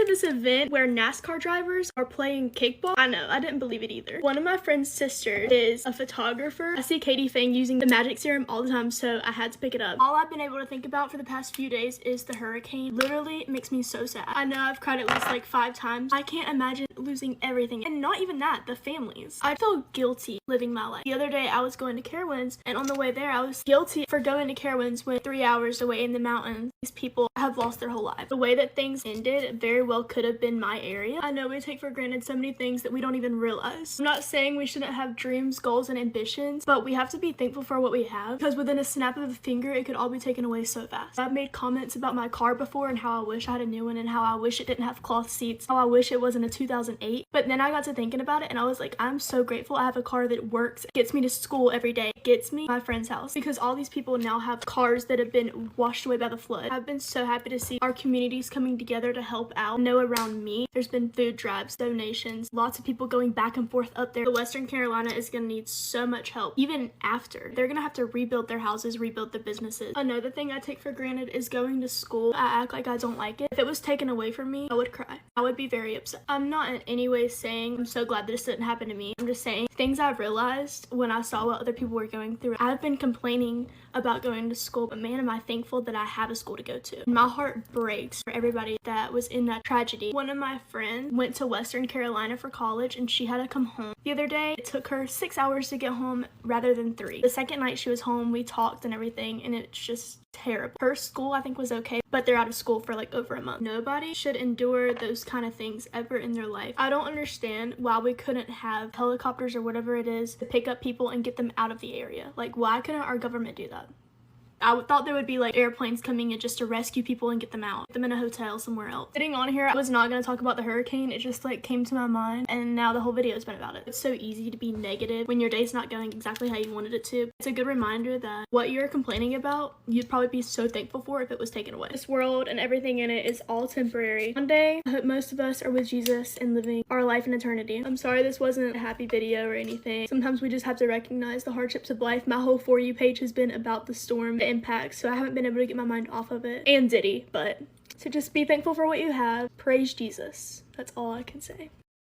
to this event where NASCAR drivers are playing kickball. I know, I didn't believe it either. One of my friend's sisters is a photographer. I see Katie Fang using the magic serum all the time, so I had to pick it up. All I've been able to think about for the past few days is the hurricane. Literally, it makes me so sad. I know I've cried at least like 5 times. I can't imagine losing everything, and not even that, the families. I feel guilty living my life. The other day I was going to Carowinds, and on the way there I was guilty for going to Carowinds when 3 hours away in the mountains. These people have lost their whole life. The way that things ended very well could have been my area. I know we take for granted so many things that we don't even realize. I'm not saying we shouldn't have dreams, goals, and ambitions, but we have to be thankful for what we have, because within a snap of a finger it could all be taken away so fast. I've made comments about my car before and how I wish I had a new one and how I wish it didn't have cloth seats, how I wish it wasn't a 2008, but then I got to thinking about it and I was like, I'm so grateful I have a car that works, gets me to school every day, gets me to my friend's house, because all these people now have cars that have been washed away by the flood. I've been so happy to see our communities coming together to help out. I know around me there's been food drives, donations, lots of people going back and forth up there. Western Carolina is gonna need so much help even after. They're gonna have to rebuild their houses, rebuild their businesses. Another thing I take for granted is going to school. I act like I don't like it. If it was taken away from me, I would cry. I would be very upset. I'm not in any way saying I'm so glad this didn't happen to me. I'm just saying things I've realized when I saw what other people were going through. I've been complaining about going to school, but man, am I thankful that I have a school to go to. My heart breaks for everybody that was in that tragedy. One of my friends went to Western Carolina for college and she had to come home. The other day, it took her 6 hours to get home rather than 3. The second night she was home, we talked and everything, and it's just terrible. Her school I think was okay, but they're out of school for like over a month. Nobody should endure those kind of things ever in their life. I don't understand why we couldn't have helicopters or whatever it is to pick up people and get them out of the area. Like, why couldn't our government do that? I thought there would be like airplanes coming in just to rescue people and get them out, put them in a hotel somewhere else. Sitting on here, I was not going to talk about the hurricane. It just like came to my mind, and now the whole video has been about it. It's so easy to be negative when your day's not going exactly how you wanted it to. It's a good reminder that what you're complaining about, you'd probably be so thankful for if it was taken away. This world and everything in it is all temporary. One day, I hope most of us are with Jesus and living our life in eternity. I'm sorry this wasn't a happy video or anything. Sometimes we just have to recognize the hardships of life. My whole For You page has been about the storm, the impact, so I haven't been able to get my mind off of it. And Diddy, but so just be thankful for what you have. Praise Jesus. That's all I can say.